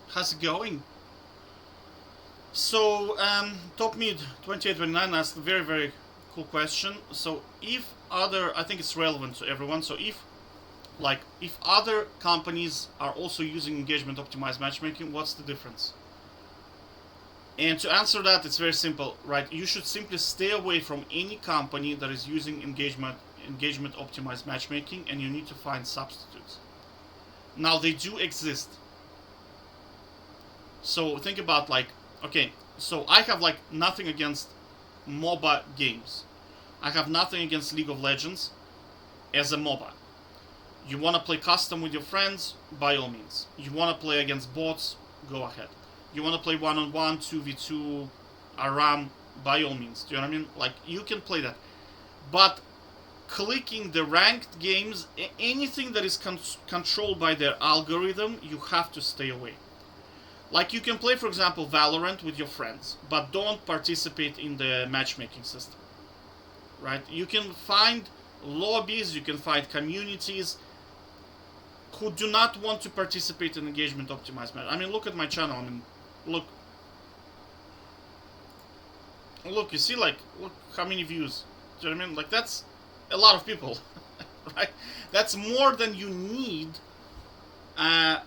How's it going? So, Top Mid 2829 asked a very, very cool question. So, if other, I think it's relevant to everyone. So, if other companies are also using engagement optimized matchmaking, what's the difference? And to answer that, it's very simple, right? You should simply stay away from any company that is using engagement optimized matchmaking, and you need to find substitutes. Now, they do exist. So think about okay, so I have nothing against MOBA games. I have nothing against League of Legends as a MOBA. You want to play custom with your friends, by all means. You want to play against bots, go ahead. You want to play one-on-one, 2v2, ARAM, by all means. Do you know what I mean? You can play that. But clicking the ranked games, anything that is controlled by their algorithm, you have to stay away. You can play, for example, Valorant with your friends, but don't participate in the matchmaking system. Right? You can find lobbies, you can find communities who do not want to participate in engagement optimized match. I mean, look at my channel. I mean, look, you see, look how many views. Do you know what I mean? That's a lot of people, right? That's more than you need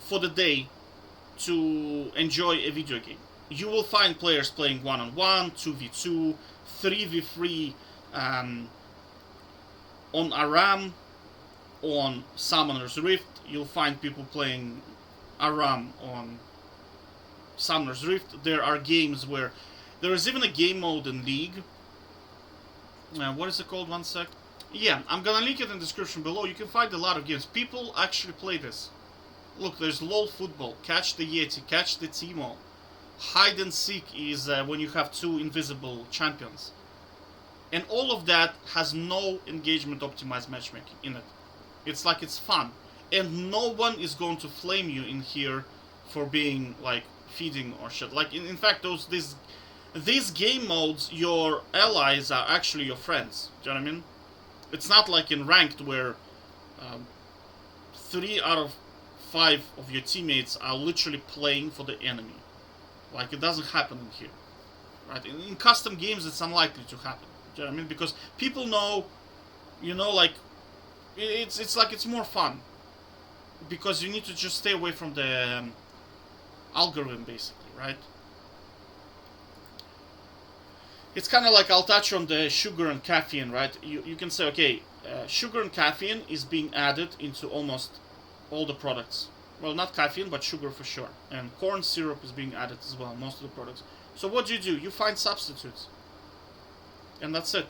for the day to enjoy a video game. You will find players playing one-on-one, 2v2, 3v3 on ARAM, on Summoner's Rift. You'll find people playing ARAM on Summoner's Rift. There are games where there is even a game mode in League. What is it called? One sec. Yeah, I'm gonna link it in the description below. You can find a lot of games. People actually play this. Look, there's LoL football, catch the Yeti, catch the Teemo. Hide and seek is when you have two invisible champions. And all of that has no engagement optimized matchmaking in it. It's fun. And no one is going to flame you in here for being feeding or shit. In fact, these game modes, your allies are actually your friends. Do you know what I mean? It's not like in ranked where 3 out of 5 of your teammates are literally playing for the enemy. It doesn't happen in here, right? In custom games, it's unlikely to happen. Do you know what I mean? Because people know, it's more fun. Because you need to just stay away from the algorithm, basically, right? It's kind of I'll touch on the sugar and caffeine, right? You can say, okay, sugar and caffeine is being added into almost all the products. Well, not caffeine, but sugar for sure. And corn syrup is being added as well, most of the products. So what do? You find substitutes. And that's it.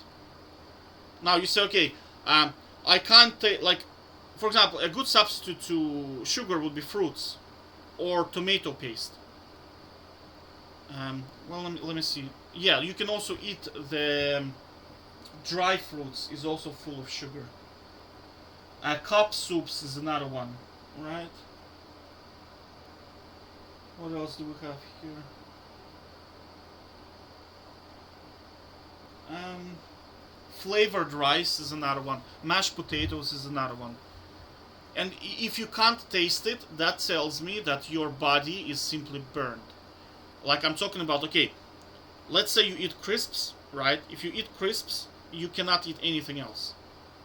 Now you say, okay, I can't take, for example, a good substitute to sugar would be fruits or tomato paste. Well, let me see. Yeah, you can also eat the dry fruits is also full of sugar. Cup soups is another one, right? What else do we have here? Flavored rice is another one. Mashed potatoes is another one. And if you can't taste it, that tells me that your body is simply burned. I'm talking about, okay, let's say you eat crisps, right? If you eat crisps, you cannot eat anything else.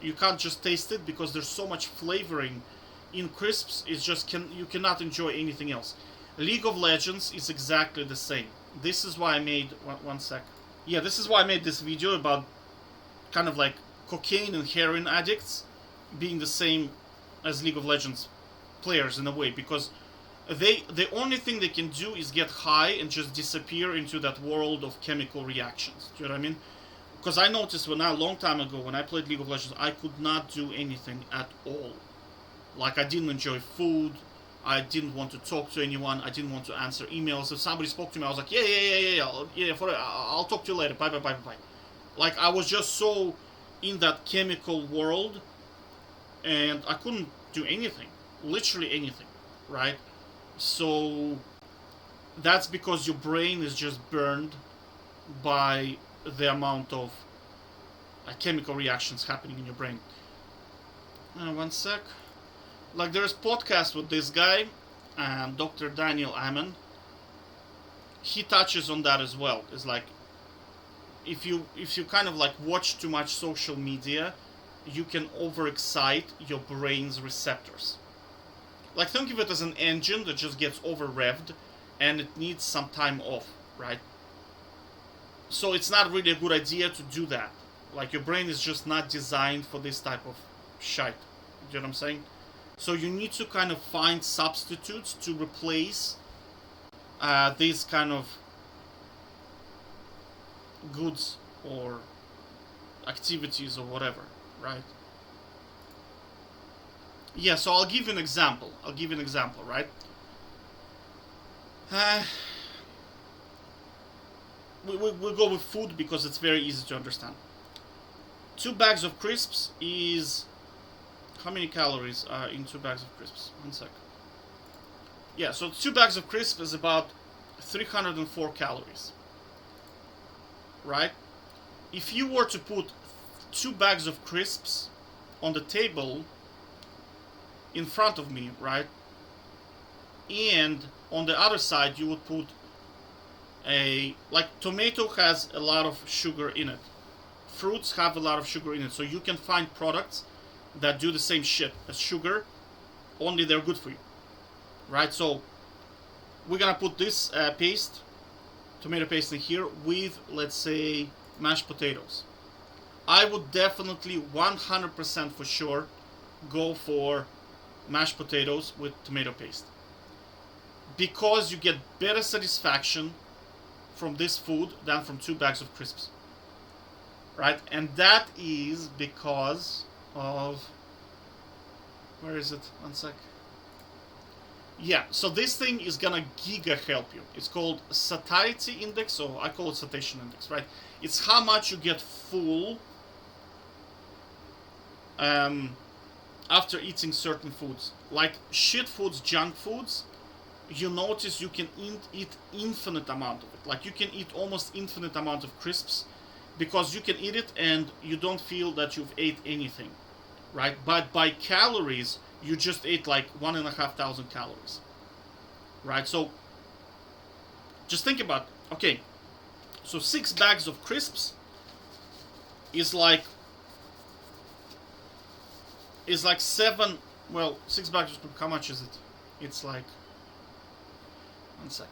You can't just taste it because there's so much flavoring in crisps. It's just you cannot enjoy anything else. League of Legends is exactly the same. This is why I made one sec. Yeah, this is why I made this video about kind of cocaine and heroin addicts being the same as League of Legends players in a way, because the only thing they can do is get high and just disappear into that world of chemical reactions. Do you know what I mean? Because I noticed a long time ago when I played League of Legends, I could not do anything at all. I didn't enjoy food. I didn't want to talk to anyone. I didn't want to answer emails. If somebody spoke to me, I was like, I'll talk to you later. Bye. I was just so in that chemical world, and I couldn't do anything. Literally anything, right? So that's because your brain is just burned by the amount of chemical reactions happening in your brain. One sec. There's podcast with this guy. Dr. Daniel Amen, he touches on that as well. It's like if you kind of like watch too much social media, you can overexcite your brain's receptors. Like think of it as an engine that just gets over revved and it needs some time off, right? So it's not really a good idea to do that. Like your brain is just not designed for this type of shite. You know what I'm saying? So you need to kind of find substitutes to replace these kind of goods or activities or whatever, right? Yeah, so I'll give you an example. Right? We'll go with food because it's very easy to understand. 2 bags of crisps is... How many calories are in 2 bags of crisps? 1 sec. Yeah, so 2 bags of crisps is about 304 calories. Right? If you were to put 2 bags of crisps on the table in front of me, right? And on the other side you would put like tomato has a lot of sugar in it. Fruits have a lot of sugar in it. So you can find products that do the same shit as sugar, only they're good for you. Right? So we're gonna put this tomato paste in here with, let's say, mashed potatoes. I would definitely 100% for sure go for mashed potatoes with tomato paste, because you get better satisfaction from this food than from 2 bags of crisps, right? And that is because of, where is it? 1 sec. Yeah, so this thing is gonna giga help you. It's called satiety index, so I call it satiation index, right? It's how much you get full after eating certain foods. Like shit foods, junk foods, you notice you can eat infinite amount of it. Like you can eat almost infinite amount of crisps because you can eat it and you don't feel that you've ate anything, right? But by calories, you just ate like 1,500 calories, right? So just think about, okay, so 6 bags of crisps is like 7, well, 6 bags of crisps, how much is it? It's like, 1 sec.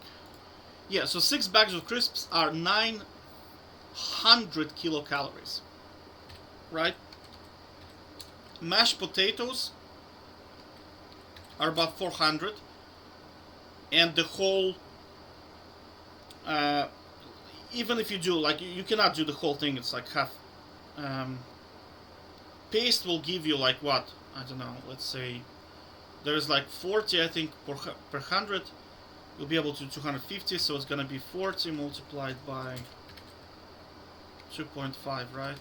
Yeah, so 6 bags of crisps are 900 kilocalories, right? Mashed potatoes are about 400, and the whole, even if you do, like, you cannot do the whole thing, it's like half. Paste will give you like what? I don't know, let's say there's like 40, I think, per 100. You'll be able to 250, so it's gonna be 40 multiplied by 2.5, right?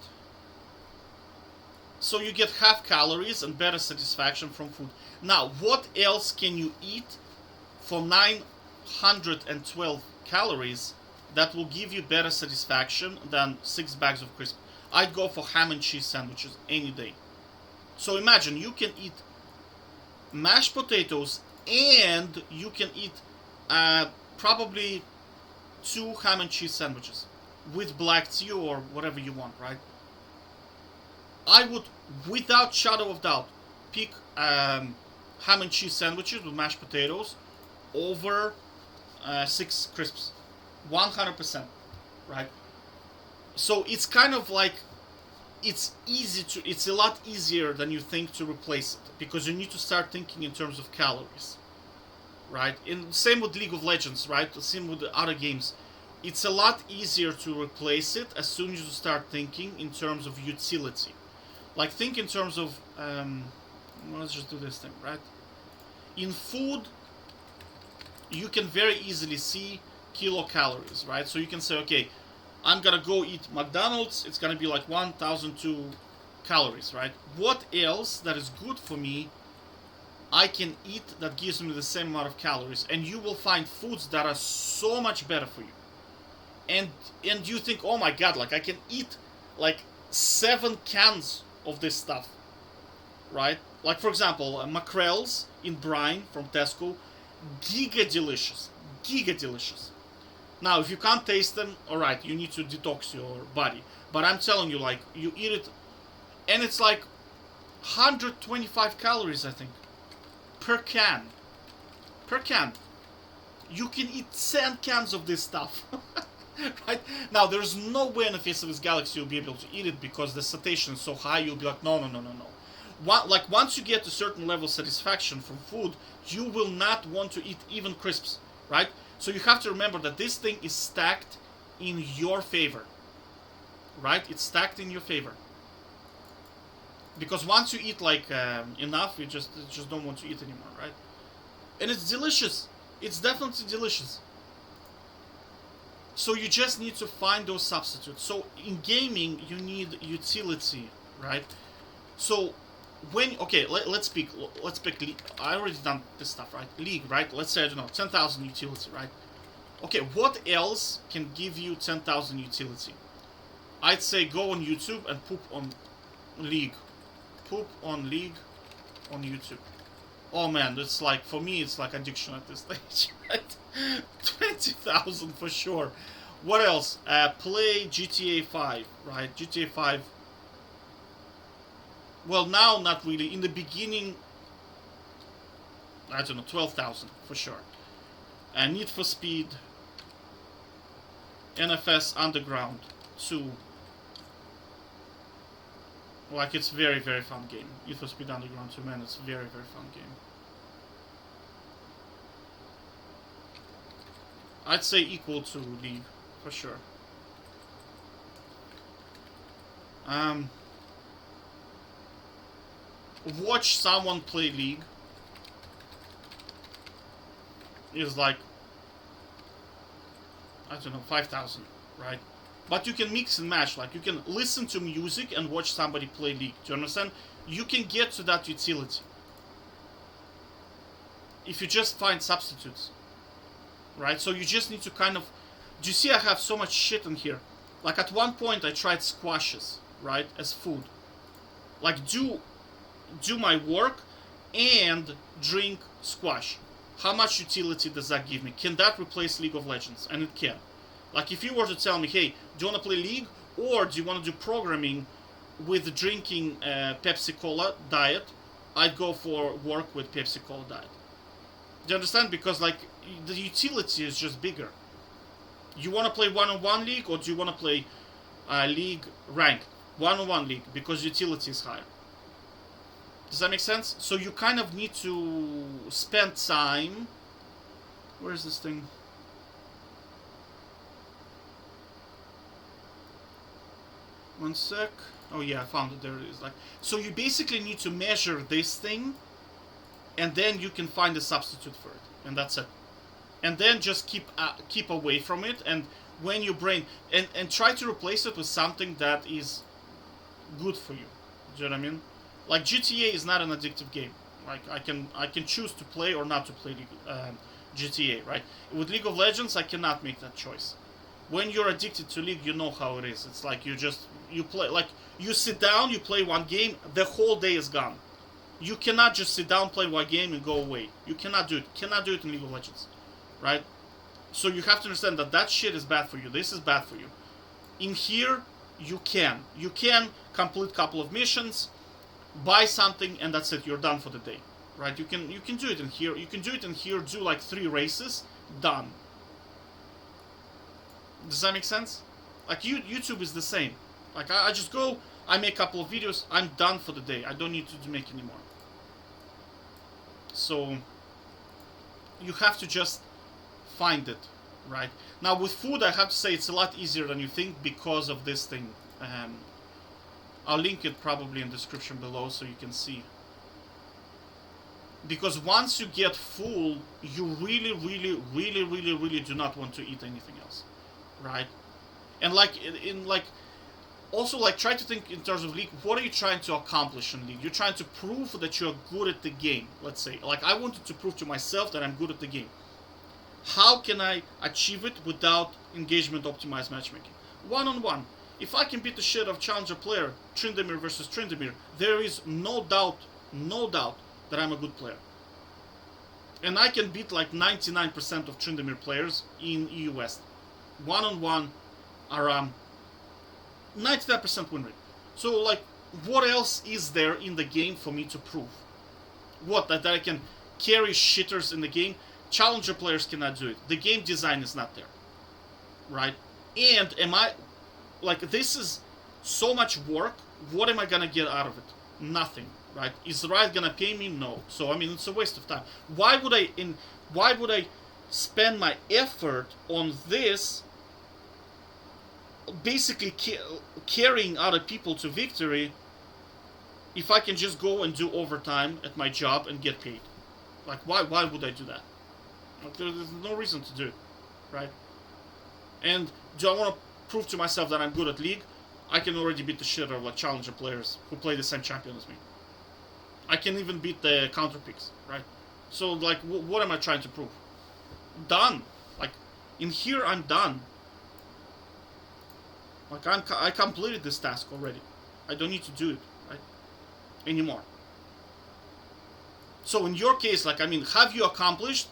So you get half calories and better satisfaction from food. Now, what else can you eat for 912 calories that will give you better satisfaction than 6 bags of crisps? I'd go for ham and cheese sandwiches any day. So imagine you can eat mashed potatoes and you can eat probably 2 ham and cheese sandwiches with black tea or whatever you want, right? I would, without shadow of doubt, pick ham and cheese sandwiches with mashed potatoes over 6 crisps, 100%, right? So it's kind of like, it's a lot easier than you think to replace it, because you need to start thinking in terms of calories, right? And same with League of Legends, right? Same with the other games. It's a lot easier to replace it as soon as you start thinking in terms of utility. Like, think in terms of, let's just do this thing, right? In food, you can very easily see kilocalories, right? So you can say, okay, I'm gonna go eat McDonald's, it's gonna be like 1,002 calories, right? What else that is good for me I can eat that gives me the same amount of calories? And you will find foods that are so much better for you. And you think, oh my god, like I can eat like 7 cans of this stuff, right? Like, for example, mackerels in brine from Tesco, Giga delicious. Giga delicious. Now, if you can't taste them, alright, you need to detox your body. But I'm telling you, like, you eat it, and it's like 125 calories, I think, per can. Per can. You can eat 10 cans of this stuff. Right? Now, there's no way in the face of this galaxy you'll be able to eat it because the satiation is so high, you'll be like, no, no, no, no, no. Like, once you get a certain level of satisfaction from food, you will not want to eat even crisps, right? So you have to remember that this thing is stacked in your favor, right? It's stacked in your favor. Because once you eat, like, enough, you just don't want to eat anymore, right? And it's delicious. It's definitely delicious. So you just need to find those substitutes. So in gaming, you need utility, right? So when, okay, let's pick League. I already done this stuff, right? League, right? Let's say, I don't know, 10,000 utility, right? Okay, what else can give you 10,000 utility? I'd say go on YouTube and poop on League. Poop on League on YouTube. Oh man, it's like, for me, it's like addiction at this stage, right? 20,000 for sure. What else? Play GTA 5, right? GTA 5. Well, now not really. In the beginning, I don't know, 12,000 for sure. Need for Speed, NFS Underground 2. Like, it's very, very fun game. Need for Speed Underground 2, man, it's very, very fun game. I'd say equal to League, for sure. Watch someone play League is like, I don't know, 5,000, right? But you can mix and match, like, you can listen to music and watch somebody play League. Do you understand? You can get to that utility if you just find substitutes, right? So you just need to kind of, do you see I have so much shit in here? Like, at one point I tried squashes, right, as food. Like, do my work and drink squash. How much utility does that give me? Can that replace League of Legends? And it can. Like, if you were to tell me, hey, do you want to play League, or do you want to do programming with drinking Pepsi Cola diet, I'd go for work with Pepsi Cola diet. Do you understand? Because, like, the utility is just bigger. You want to play one-on-one League, or do you want to play League ranked? One-on-one League, because utility is higher. Does that make sense? So you kind of need to spend time. Where is this thing? One sec. Oh yeah, I found it. There it is. Like, so you basically need to measure this thing, and then you can find a substitute for it, and that's it. And then just keep away from it. And when your brain and try to replace it with something that is good for you. Do you know what I mean? Like, GTA is not an addictive game. Like, I can choose to play or not to play GTA, right? With League of Legends, I cannot make that choice. When you're addicted to League, you know how it is. It's like you play, like, you sit down, you play one game, the whole day is gone. You cannot just sit down, play one game, and go away. You cannot do it. Cannot do it in League of Legends, right? So you have to understand that that shit is bad for you. This is bad for you. In here, you can complete a couple of missions, buy something, and that's it. You're done for the day, right? You can do it in here. You can do it in here. Do like 3 races, done. Does that make sense? Like, YouTube is the same. Like, I just go, I make a couple of videos, I'm done for the day. I don't need to make any more. So you have to just find it, right? Now with food, I have to say it's a lot easier than you think because of this thing. I'll link it probably in the description below so you can see. Because once you get full, you really do not want to eat anything else, right? And like also, like, try to think in terms of League. What are you trying to accomplish in League? You're trying to prove that you're good at the game. Let's say, like, I wanted to prove to myself that I'm good at the game. How can I achieve it without engagement optimized matchmaking? One-on-one. If I can beat the shit of challenger player, Tryndamere versus Tryndamere, there is no doubt that I'm a good player. And I can beat like 99% of Tryndamere players in EU West. One-on-one are 99% win rate. So like, what else is there in the game for me to prove? What, that I can carry shitters in the game? Challenger players cannot do it. The game design is not there, right? And am I, like, this is so much work. What am I gonna get out of it? Nothing, right? Is Riot gonna pay me? No. So I mean, it's a waste of time. Why would I spend my effort on this, basically carrying other people to victory, if I can just go and do overtime at my job and get paid? Like, why would I do that? Like, there's no reason to do it, right? And do I want to prove to myself that I'm good at League? I can already beat the shit out of like challenger players who play the same champion as me. I can even beat the counter picks, right? So like, what am I trying to prove? Done. Like, in here I'm done. Like, I completed this task already. I don't need to do it, right, anymore. So in your case, like, I mean, have you accomplished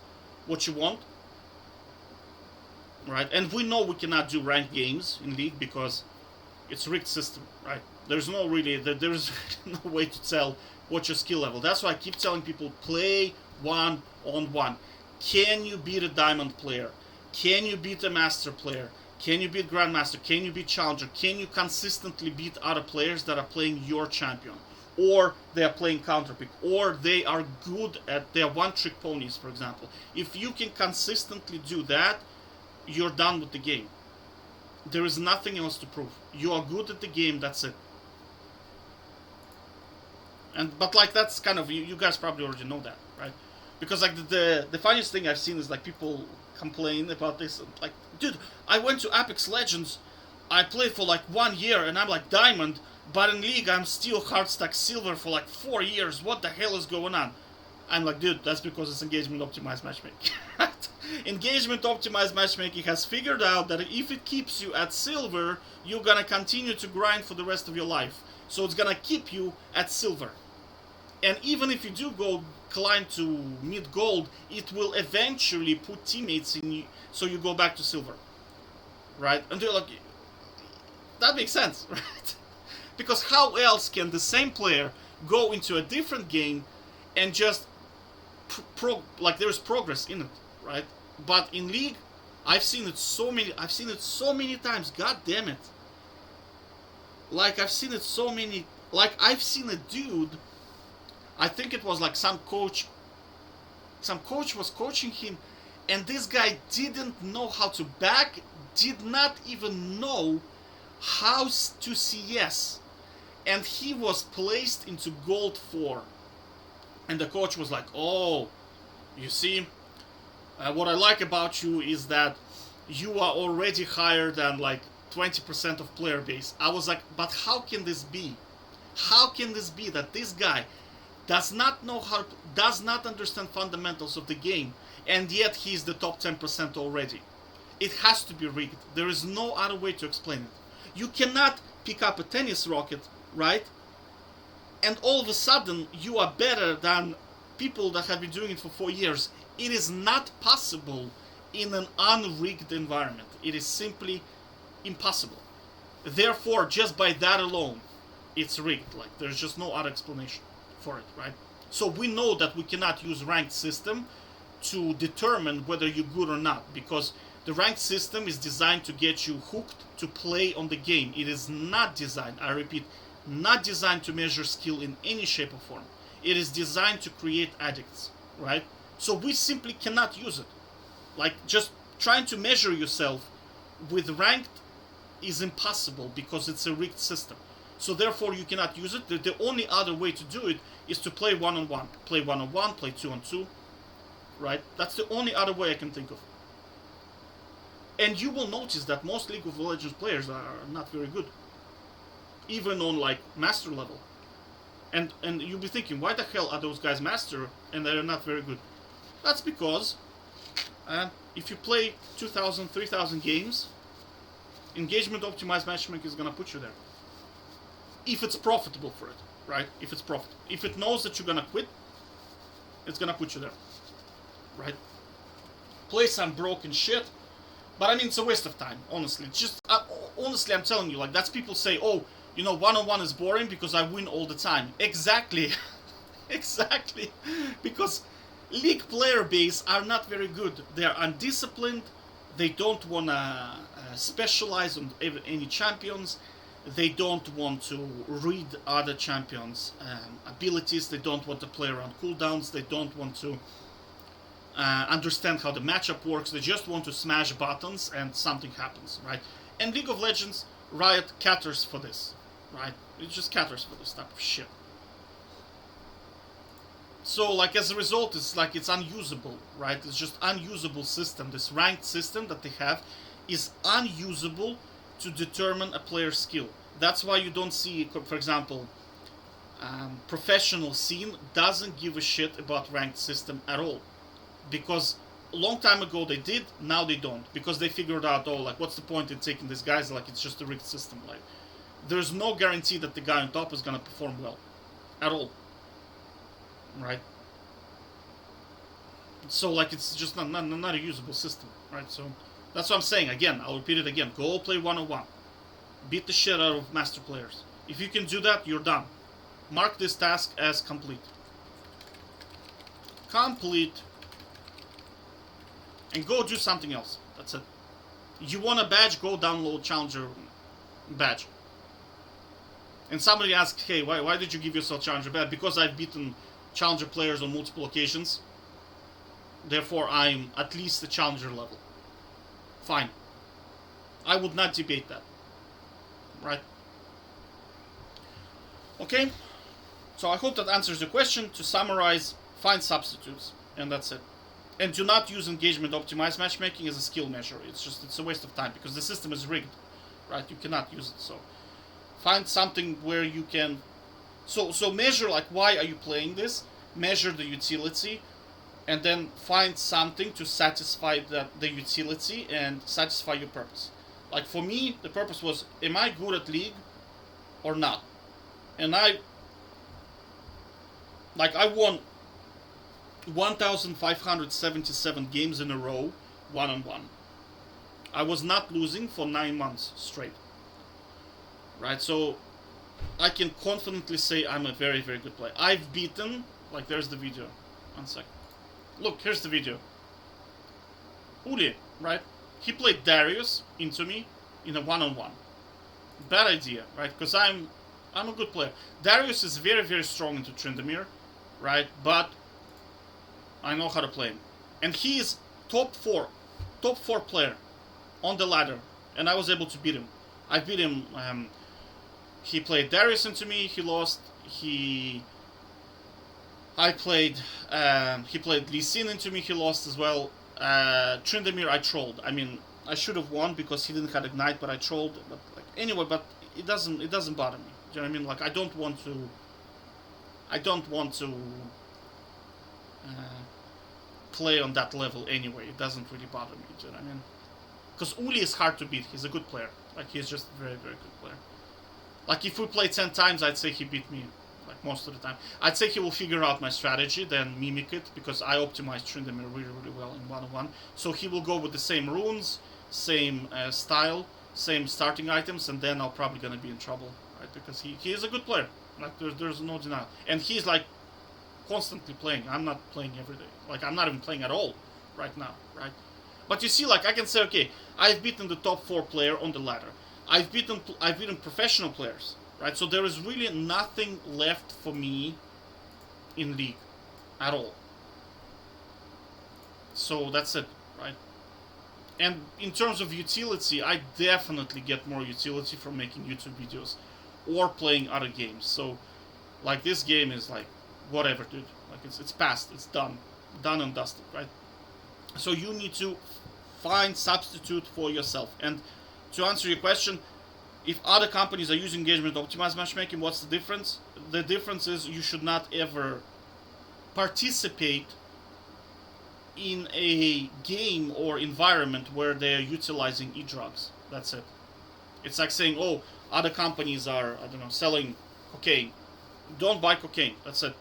what you want? Right? And we know we cannot do ranked games in League because it's a rigged system, right? There's no way to tell what's your skill level. That's why I keep telling people, play one-on-one. Can you beat a diamond player? Can you beat a master player? Can you beat grandmaster? Can you beat challenger? Can you consistently beat other players that are playing your champion? Or they are playing counterpick, or they are good at their one-trick ponies, for example. If you can consistently do that, you're done with the game. There is nothing else to prove. You are good at the game, that's it. But like, that's kind of, you guys probably already know that, right? Because like the funniest thing I've seen is like people complain about this, like, dude, I went to Apex Legends, I played for like 1 year and I'm like diamond, but in League I'm still hard stack silver for like 4 years. What the hell is going on? I'm like, dude, that's because it's engagement optimized matchmaking. Engagement optimized matchmaking has figured out that if it keeps you at silver, you're gonna continue to grind for the rest of your life. So it's gonna keep you at silver. And even if you do go climb to mid gold, it will eventually put teammates in you, so you go back to silver, right? And they're like, that makes sense, right? Because how else can the same player go into a different game and just like, there's progress in it, right? But in League, I've seen it so many times. God damn it! Like, I've seen it so many. Like, I've seen a dude. I think it was like some coach was coaching him, and this guy didn't know how to back, did not even know how to CS, and he was placed into gold 4. And the coach was like, oh, you see, what I like about you is that you are already higher than like 20% of player base. I was like, but how can this be? How can this be that this guy does not know how, does not understand fundamentals of the game, and yet he's the top 10% already? It has to be rigged. There is no other way to explain it. You cannot pick up a tennis racket, right? And all of a sudden you are better than people that have been doing it for 4 years. It is not possible in an unrigged environment. It is simply impossible. Therefore, just by that alone, it's rigged. Like, there's just no other explanation for it, right? So we know that we cannot use ranked system to determine whether you're good or not, because the ranked system is designed to get you hooked to play on the game. It is not designed, I repeat, not designed to measure skill in any shape or form. It is designed to create addicts, right? So we simply cannot use it. Like, just trying to measure yourself with ranked is impossible because it's a rigged system. So therefore you cannot use it. The only other way to do it is to play one-on-one. Play one-on-one, play two-on-two, right? That's the only other way I can think of. And you will notice that most League of Legends players are not very good, even on like master level. And you'll be thinking, why the hell are those guys master and they're not very good? That's because if you play 2,000, 3,000 games, engagement optimized matchmaking is gonna put you there. If it's profitable for it, right? If it's profitable. If it knows that you're gonna quit, it's gonna put you there. right? Play some broken shit. But I mean, it's a waste of time, honestly. Just honestly, I'm telling you, like that's people say, oh, you know, one-on-one is boring because I win all the time. Exactly, exactly, because league player base are not very good. They are undisciplined. They don't wanna specialize on any champions. They don't want to read other champions' abilities. They don't want to play around cooldowns. They don't want to understand how the matchup works. They just want to smash buttons and something happens, right? And League of Legends, Riot caters for this, right? It just caters for this type of shit. So, like, as a result, it's like it's unusable, right? It's just unusable system. This ranked system that they have is unusable to determine a player's skill. That's why you don't see, for example, professional scene doesn't give a shit about ranked system at all. Because a long time ago they did, now they don't. Because they figured out, oh, like, what's the point in taking these guys? Like, it's just a rigged system. Like, there's no guarantee that the guy on top is going to perform well. At all. Right? So, like, it's just not a usable system. Right? So, that's what I'm saying. Again, I'll repeat it again. Go play 1-on-1. Beat the shit out of master players. If you can do that, you're done. Mark this task as complete. Complete. And go do something else. That's it. You want a badge, go download Challenger badge. And somebody asked, hey, why did you give yourself Challenger badge? Because I've beaten Challenger players on multiple occasions. Therefore, I'm at least a Challenger level. Fine. I would not debate that. Right? Okay? So I hope that answers your question. To summarize, find substitutes. And that's it. And do not use engagement optimized matchmaking as a skill measure. It's a waste of time because the system is rigged, right? You cannot use it. So find something where you can. So measure, like, why are you playing this? Measure the utility, and then find something to satisfy the utility and satisfy your purpose. Like for me, the purpose was, am I good at League or not? And I won 1,577 games in a row, 1-on-1. I was not losing for 9 months straight. Right, so I can confidently say I'm a very, very good player. I've beaten, like, there's the video. 1 sec. Look, here's the video. Uli, right? He played Darius into me in a 1-on-1. Bad idea, right? Because I'm a good player. Darius is very, very strong into Tryndamere, right? But I know how to play him. And he is top 4 player on the ladder. And I was able to beat him. I beat him. He played Darius into me. He lost. He played Lee Sin into me. He lost as well. Tryndamere, I trolled. I mean, I should have won because he didn't have Ignite, but I trolled. But like, anyway, but it doesn't bother me. Do you know what I mean? Like, I don't want to play on that level anyway. It doesn't really bother me. Do you know what I mean? Because Uli is hard to beat. He's a good player. Like, he's just a very, very good player. Like, if we play 10 times, I'd say he beat me. Like, most of the time. I'd say he will figure out my strategy, then mimic it, because I optimized Tryndamere really, really well in 1-on-1. So he will go with the same runes, same style, same starting items, and then I'm probably going to be in trouble, right? Because he is a good player. Like, there's no denial. And he's, like, constantly playing. I'm not playing every day. Like, I'm not even playing at all right now, right? But you see, like, I can say, okay, I've beaten the top 4 player on the ladder. I've beaten professional players, right? So there is really nothing left for me in League at all. So that's it, right? And in terms of utility, I definitely get more utility from making YouTube videos or playing other games. So, like, this game is like, whatever, dude. Like, it's past, it's done and dusted, right? So you need to find substitute for yourself. And to answer your question, if other companies are using engagement optimized matchmaking, what's the difference? The difference is you should not ever participate in a game or environment where they are utilizing e-drugs. That's it. It's like saying, oh, other companies are, I don't know, selling cocaine. Don't buy cocaine. That's it.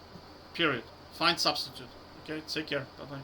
Period. Find substitute. Okay, take care. Bye-bye.